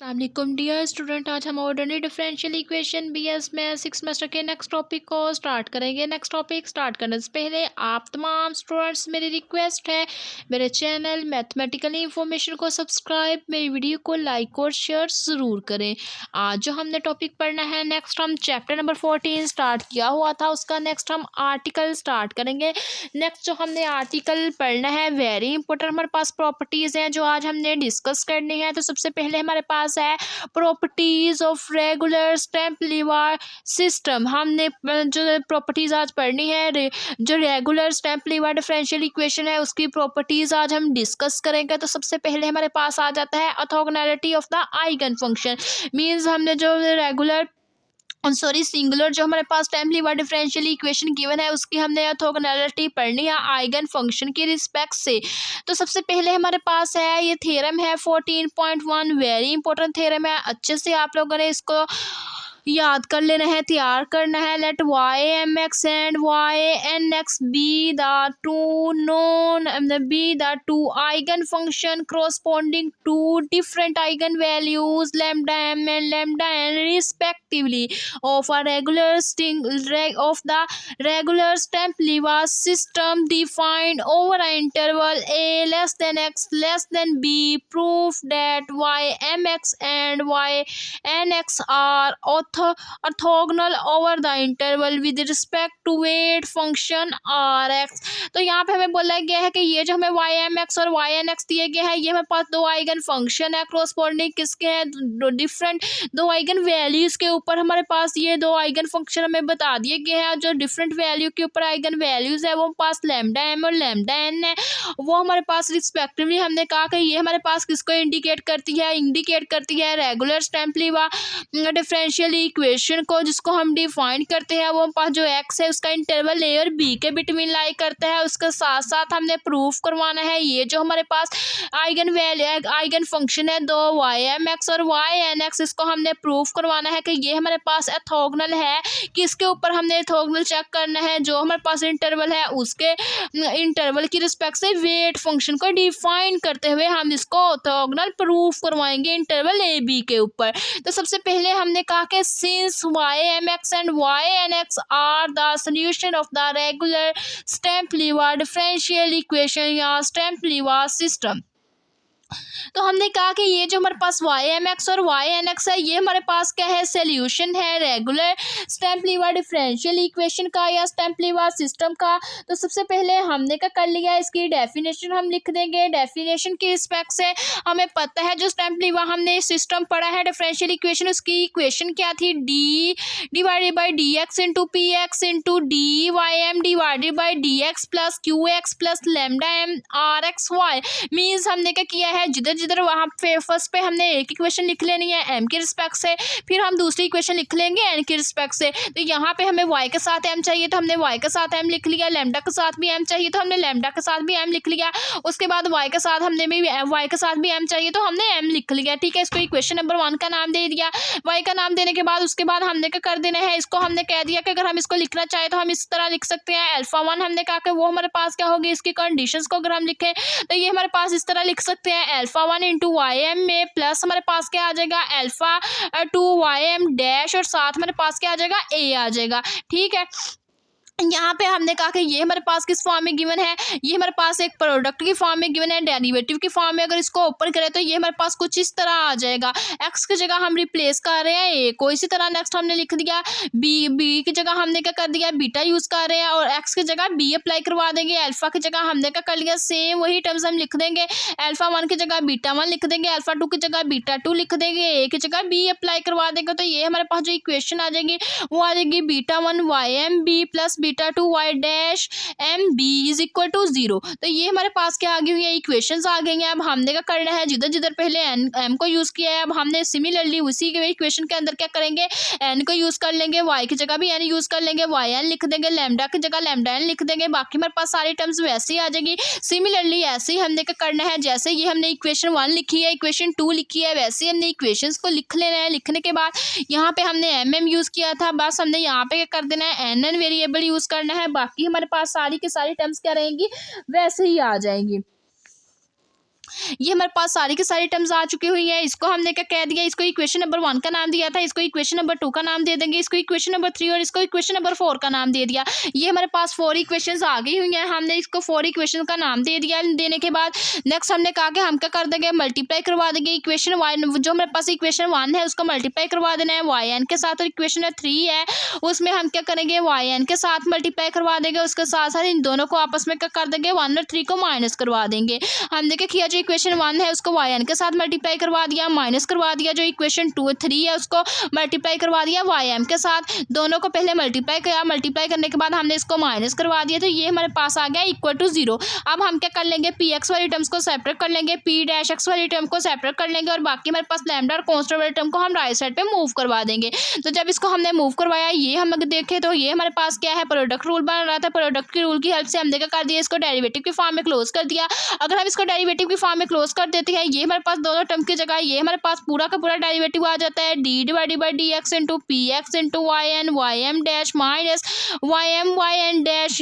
अस्सलाम dear student, आज हम ऑर्डिनरी डिफरेंशियल इक्वेशन बीएस में 6 सेमेस्टर के नेक्स्ट टॉपिक को स्टार्ट करेंगे। नेक्स्ट टॉपिक स्टार्ट करने से पहले आप तमाम स्टूडेंट्स, मेरी रिक्वेस्ट है मेरे चैनल मैथमेटिकल इंफॉर्मेशन को सब्सक्राइब, मेरी वीडियो को लाइक और शेयर ज़रूर करें। आज जो हमने टॉपिक पढ़ना है, नेक्स्ट हम चैप्टर नंबर 14 स्टार्ट किया हुआ था, उसका नेक्स्ट हम आर्टिकल स्टार्ट करेंगे। नेक्स्ट जो हमने आर्टिकल पढ़ना है, वेरी इंपॉर्टेंट हमारे पास प्रॉपर्टीज़ हैं जो आज हमने डिस्कस करनी है। तो सबसे पहले हमारे पास है properties of regular Sturm Liouville system. हमने जो प्रॉपर्टीज आज पढ़नी है, जो regular Sturm Liouville differential equation है उसकी प्रॉपर्टीज आज हम डिस्कस करेंगे। तो सबसे पहले हमारे पास आ जाता है orthogonality of the eigen function. Means हमने जो रेगुलर सिंगुलर जो हमारे पास Sturm Liouville differential equation given है उसकी हमने ऑर्थोगोनैलिटी पढ़नी है आइगन फंक्शन की रिस्पेक्ट से। तो सबसे पहले हमारे पास है ये थ्योरम है 14.1, वेरी इंपॉर्टेंट थ्योरम है। अच्छे से आप लोगों ने इसको याद कर लेना है, तैयार करना है। Let Y M X and Y N X be the two eigen function corresponding to different eigen values lambda m and lambda n respectively of a regular stamp lever system defined over an interval a less than x less than b. Proof that y mx and y nx are orthogonal over the interval with respect to weight function rx। तो यहाँ पे हमें बोला गया है कि ये जो हमें y mx और y nx दिए गए हैं, ये हमारे पास दो आइगन फंक्शन है, corresponding किसके हैं, डिफरेंट दो आइगन वैल्यूज के ऊपर हमारे पास ये दो आइगन फंक्शन हमें बता दिए गए हैं। जो डिफरेंट वैल्यू के ऊपर आइगन वैल्यूज है वो पास लैम्डा एम और लैम्डा एन है, वो हमारे पास रिस्पेक्टिवली हमने कहा कि ये हमारे पास किसको इंडिकेट करती है regular Sturm Liouville differential equation को, जिसको हम डिफाइन करते हैं। वो पास जो एक्स है उसका इंटरवल ए और बी के बिटवीन लाई करता है। उसके साथ साथ हमने प्रूफ करवाना है ये जो हमारे पास आइगन वैल्यू आइगन फंक्शन है दो वाई एम एक्स और वाई एन एक्स, इसको हमने प्रूफ करवाना है कि ये हमारे पास ऑर्थोगोनल है। किसके ऊपर हमने ऑर्थोगोनल चेक करना है, जो हमारे पास इंटरवल है उसके इंटरवल की रिस्पेक्ट से वेट फंक्शन को डिफाइन करते हुए हम इसको ऑर्थोगोनल प्रूफ करवाएंगे इंटरवल ए बी के ऊपर। तो सबसे पहले हमने कहा कि since Y M X and Y N X are the solution of the regular Sturm Liouville differential equation या स्टेप लीवर सिस्टम। तो हमने कहा कि ये जो हमारे पास वाई एम एक्स और वाई एन एक्स है, ये हमारे पास क्या है, सोल्यूशन है regular Sturm Liouville differential equation का या स्टेप लीवर सिस्टम का। तो सबसे पहले हमने क्या कर लिया, इसकी डेफिनेशन हम लिख देंगे। डेफिनेशन की रिस्पेक्ट से हमें पता है जो स्टेप लीवर हमने सिस्टम पढ़ा है डिफरेंशियल इक्वेशन, उसकी इक्वेशन क्या थी, D divided by D X into P X into D Y M divided by D X plus Q X plus lambda M R X Y. Means हमने क्या किया है, जिधर जिधर वहाँ पे फर्स्ट पे हमने एक इक्वेशन लिख लेनी है एम के रिस्पेक्ट से, फिर हम दूसरी इक्वेशन लिख लेंगे एन के रिस्पेक्ट से। तो यहाँ पे हमें वाई के साथ एम चाहिए तो हमने वाई के साथ एम लिख लिया, लेमडा के साथ भी एम चाहिए तो हमने लेमडा के साथ भी एम लिख लिया। उसके बाद वाई के साथ हमने भी वाई के साथ भी एम चाहिए तो हमने एम लिख लिया। ठीक है, इसको इक्वेशन नंबर 1 का नाम दे दिया। वाई का नाम देने के बाद उसके बाद हमने क्या कर देना है, इसको हमने कह दिया कि अगर हम इसको लिखना चाहे तो हम इस तरह लिख सकते हैं। अल्फा 1 हमने कहा कि वो हमारे पास क्या होगी, इसकी कंडीशंस को अगर हम लिखें तो ये हमारे पास इस तरह लिख सकते हैं, अल्फा 1 इंटू वाई एम में प्लस हमारे पास क्या आ जाएगा अल्फा 2 वाई एम डैश, और साथ हमारे पास क्या आ जाएगा ए आ जाएगा। ठीक है, यहाँ पे हमने कहा कि ये हमारे पास किस फॉर्म में गिवन है, ये हमारे पास एक प्रोडक्ट की फॉर्म में गिवन है, डेरिवेटिव की फॉर्म में। अगर इसको ओपन करें तो ये हमारे पास कुछ इस तरह आ जाएगा। एक्स की जगह हम रिप्लेस कर रहे हैं ए को, इसी तरह नेक्स्ट हमने लिख दिया बी की जगह हमने क्या कर दिया बीटा यूज़ कर रहे हैं, और एक्स की जगह बी अप्लाई करवा देंगे। अल्फा की जगह हमने क्या कर लिया, सेम वही टर्म्स हम लिख देंगे। अल्फा 1 की जगह बीटा 1 लिख देंगे, अल्फा 2 की जगह बीटा 2 लिख देंगे, ए की जगह बी अप्लाई करवा देंगे। तो ये हमारे पास जो इक्वेशन आ जाएगी वो आ जाएगी beta 1 Y M B plus beta 2 Y dash M B is equal to 0। तो ये हमारे पास क्या आ गई हुई है, इक्वेशंस आ गई हैं। अब हमने क्या करना है, जिधर जिधर पहले एम को यूज़ किया है अब हमने सिमिलरली उसी के इक्वेशन के अंदर क्या करेंगे, एन को यूज़ कर लेंगे, वाई की जगह भी एन यूज़ कर लेंगे, वाई एन लिख देंगे, लेमडा की जगह लेमडा एन लिख देंगे। बाकी हमारे पास सारी टर्म्स वैसे ही आ जाएगी। सिमिलरली ऐसे ही हमने क्या करना है, जैसे ये हमने इक्वेशन 1 लिखी है, इक्वेशन 2 लिखी है, वैसे ही हमने इक्वेशंस को लिख लेना है। लिखने के बाद यहाँ पे हमने एम यूज़ किया था, बस हमने यहाँ पे क्या कर देना है, एन वेरिएबल यूज़ करना है। बाकी हमारे पास सारी की सारी टर्म्स क्या रहेंगी, वैसे ही आ जाएंगी। ये हमारे पास सारी की सारी टर्म्स आ चुकी हुई है। इसको हमने क्या कह दिया, इसको इक्वेशन नंबर 1 का नाम दिया था, इसको इक्वेशन नंबर 2 का नाम दे देंगे, इसको इक्वेशन नंबर 3 और इसको इक्वेशन नंबर 4 का नाम दे दिया। ये हमारे पास 4 इक्वेशंस आ गई हुई हैं, हमने इसको 4 इक्वेशन का नाम दे दिया। देने के बाद नेक्स्ट हमने कहा कि हम क्या कर देंगे, मल्टीप्लाई करवा देंगे इक्वेशन वाई, जो हमारे पास इक्वेशन 1 है उसको मल्टीप्लाई करवा देना है वाई एन के साथ, और इक्वेशन 3 है उसमें हम क्या करेंगे वाई एन के साथ मल्टीप्लाई करवा देंगे। उसके साथ साथ इन दोनों को आपस में क्या कर देंगे, 1 और 3 को माइनस करवा देंगे। हमने क्या किया, जो इक्वेशन 1 है उसको वाई एन के साथ मल्टीप्लाई करवा दिया, माइनस करवा दिया। जो इक्वेशन 2 3 है उसको मल्टीप्लाई करवा दिया वाई एम के साथ, दोनों को पहले मल्टीप्लाई किया, मल्टीप्लाई करने के बाद हमने इसको माइनस करवा दिया, तो ये हमारे पास आ गया इक्वल टू 0। अब हम क्या कर लेंगे, पी एक्स वाली टर्म्स को सेपरेट कर लेंगे, पी डैश एक्स वाली टर्म को सेपरेट कर लेंगे, और बाकी हमारे पास लैम्डा और कांस्टेंट वाली टर्म को हम राइट साइड पे मूव करवा देंगे। तो जब इसको हमने मूव करवाया, ये हम अगर देखें तो ये हमारे पास क्या है, प्रोडक्ट रूल बन रहा था। प्रोडक्ट के रूल की हेल्प से हमने क्या कर दिया, इसको डेरिवेटिव की फॉर्म में क्लोज कर दिया। अगर हम इसको डेरिवेटिव की फॉर्म में क्लोज कर देते हैं, ये हमारे पास दोनों टर्म की जगह ये हमारे पास पूरा का पूरा डेरिवेटिव आ जाता है, D divided by D X into P X into Y M dash minus Y N dash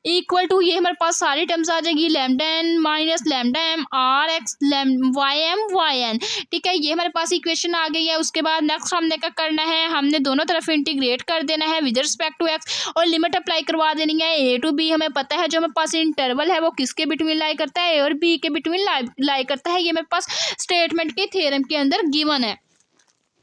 equal to, ये हमारे पास सारी टर्म्स आ जाएगी, lambda N minus lambda M R X Y N. ठीक है, ये हमारे पास इक्वेशन आ गई है। उसके बाद नेक्स्ट हमने क्या करना है, हमने दोनों तरफ इंटीग्रेट कर देना है विद रिस्पेक्ट टू एक्स, और लिमिट अप्लाई करवा देनी है ए टू बी। हमें पता है जो हमारे पास इंटरवल है वो किसके बिटवीन लाई करता है, ए और बी के बिटवीन लाई करता है। ये हमारे पास स्टेटमेंट के थ्योरम के अंदर गिवन है।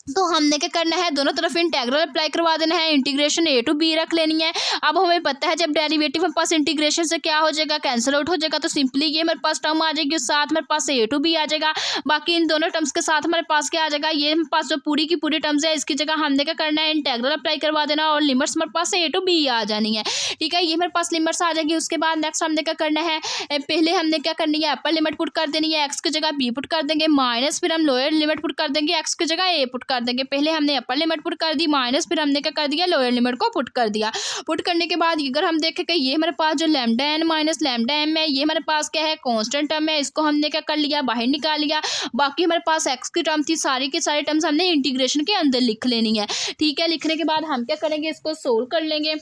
तो हमने क्या करना है, दोनों तरफ इंटीग्रल अप्लाई करवा देना है, इंटीग्रेशन ए टू बी रख लेनी है। अब हमें पता है जब डेरिवेटिव हमारे पास इंटीग्रेशन से क्या हो जाएगा, कैंसिल आउट हो जाएगा, तो सिंपली ये हमारे पास टर्म आ जाएगी, उस साथ हमारे पास ए टू बी आ जाएगा। बाकी इन दोनों टर्म्स के साथ हमारे पास क्या आ जाएगा, ये हमारे पास जो पूरी की पूरी टर्म्स है इसकी जगह हमने क्या करना है, इंटीग्रल अप्लाई करवा देना, और लिमिट्स हमारे पास ए टू बी आ जानी है। ठीक है, ये हमारे पास लिमिट्स आ जाएगी। उसके बाद नेक्स्ट हमने क्या करना है, पहले हमने क्या करनी है, अपर लिमिट पुट कर देनी है, एक्स की जगह बी पुट कर देंगे, माइनस फिर हम लोअर लिमिट पुट कर देंगे, एक्स की जगह ए पुट कर देंगे। पहले हमने अपर लिमिट पुट कर दी, माइनस फिर हमने क्या कर दिया, लोअर लिमिट को पुट कर दिया। पुट करने के बाद अगर हम देखें कि ये हमारे पास जो lambda N minus lambda M है, ये हमारे पास क्या है, कांस्टेंट टर्म है, इसको हमने क्या कर लिया, बाहर निकाल लिया। बाकी हमारे पास एक्स की टर्म थी, सारी की सारी टर्म्स हमने इंटीग्रेशन के अंदर लिख लेनी है। ठीक है, लिखने के बाद हम क्या करेंगे, इसको सोल्व कर लेंगे।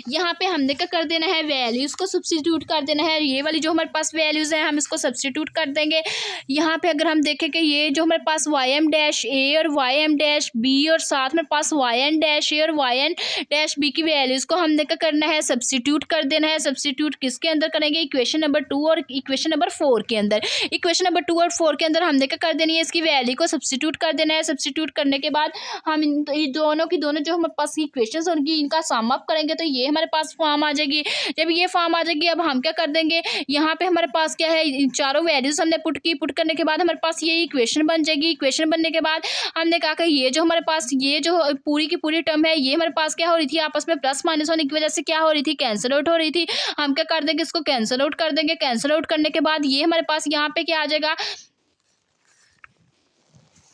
यहाँ पे हमने क्या कर देना है, वैल्यूज़ को सब्स्टिट्यूट कर देना है। ये वाली जो हमारे पास वैल्यूज़ है हम इसको सब्स्टिट्यूट कर देंगे। यहाँ पे अगर हम देखें कि ये जो हमारे पास वाई एम डैश ए और वाई एम डैश बी, और साथ में पास वाई एन डैश ए और वाई एन डैश बी की वैल्यूज़ को हमने क्या करना है, सब्स्टिट्यूट कर देना है। सब्स्टिट्यूट किसके अंदर करेंगे, इक्वेशन नंबर 2 और इक्वेशन नंबर 4 के अंदर। इक्वेशन नंबर 2 और 4 के अंदर हमने क्या कर देनी है, इसकी वैल्यू को सब्स्टिट्यूट कर देना है। सब्स्टिट्यूट करने के बाद हम दोनों की दोनों जो हमारे पास इक्वेशंस होंगी इनका सम अप करेंगे, तो ये हमारे पास फॉर्म आ जाएगी। जब ये फॉर्म आ जाएगी, अब हम क्या कर देंगे, यहाँ पे हमारे पास क्या है, चारों वैल्यूज हमने पुट की, पुट करने के बाद हमारे पास ये इक्वेशन बन जाएगी। इक्वेशन बनने के बाद हमने कहा कि ये जो हमारे पास ये जो पूरी की पूरी टर्म है, ये हमारे पास क्या हो रही थी, आपस में प्लस माइनस होने की वजह से क्या हो रही थी, कैंसिल आउट हो रही थी। हम क्या कर देंगे, इसको कैंसिल आउट कर देंगे। कैंसिल आउट करने के बाद ये हमारे पास यहाँ पे क्या आ जाएगा,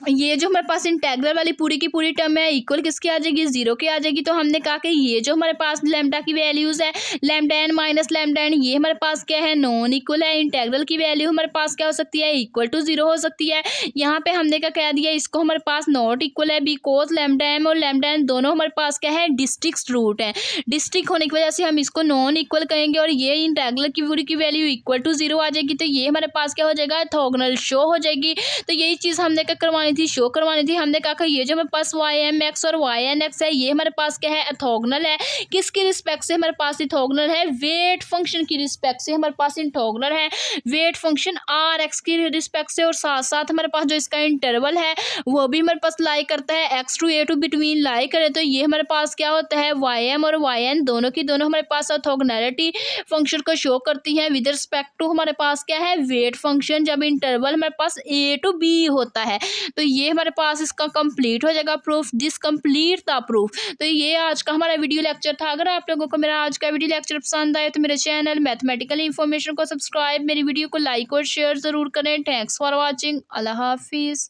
ये जो हमारे पास इंटेग्रल वाली पूरी की पूरी टर्म है इक्वल किसकी आ जाएगी, 0 की आ जाएगी। तो हमने कहा कि ये जो हमारे पास लैम्डा की वैल्यूज़ है, lambda N minus lambda N, ये हमारे पास क्या है, नॉन इक्वल है। इंटेग्रल की वैल्यू हमारे पास क्या हो सकती है, इक्वल टू 0 हो सकती है। यहाँ पे हमने क्या कह दिया, इसको हमारे पास नॉट इक्वल है, बिकॉज लैम्डा एम और लैम्डा एन दोनों हमारे पास क्या है, डिस्ट्रिक्ट रूट है। डिस्ट्रिक्ट होने की वजह से हम इसको नॉन इक्वल कहेंगे, और ये इंटेग्रल की पूरी की वैल्यू इक्वल टू 0 आ जाएगी। तो ये हमारे पास क्या हो जाएगा, ऑर्थोगोनल शो हो जाएगी। तो यही चीज़ हमने क्या करवानी थी, शो करवानी थी। हमने कहा कि ये जो हमारे पास वाई एम एक्स और वाई एन एक्स है, ये हमारे पास क्या है, ऑर्थोगोनल है। किसकी रिस्पेक्ट से हमारे पास ऑर्थोगोनल है, वेट फंक्शन की रिस्पेक्ट से हमारे पास ऑर्थोगोनल है, वेट फंक्शन आर एक्स की रिस्पेक्ट से। और साथ साथ हमारे पास जो इसका इंटरवल है वो भी हमारे पास लाई करता है, x to a to between lie करे। तो ये हमारे पास क्या होता है, वाई एम और वाई एन दोनों की दोनों हमारे पास ऑर्थोगोनैलिटी फंक्शन को शो करती है विद रिस्पेक्ट टू हमारे पास क्या है, वेट फंक्शन, जब इंटरवल हमारे पास ए टू बी होता है। तो ये हमारे पास इसका कंप्लीट हो जाएगा proof, this complete the proof. तो ये आज का हमारा वीडियो लेक्चर था। अगर आप लोगों को मेरा आज का वीडियो लेक्चर पसंद आए तो मेरे चैनल मैथमेटिकल इन्फॉर्मेशन को सब्सक्राइब, मेरी वीडियो को लाइक और शेयर ज़रूर करें। Thanks for watching. अल्लाह हाफिज़।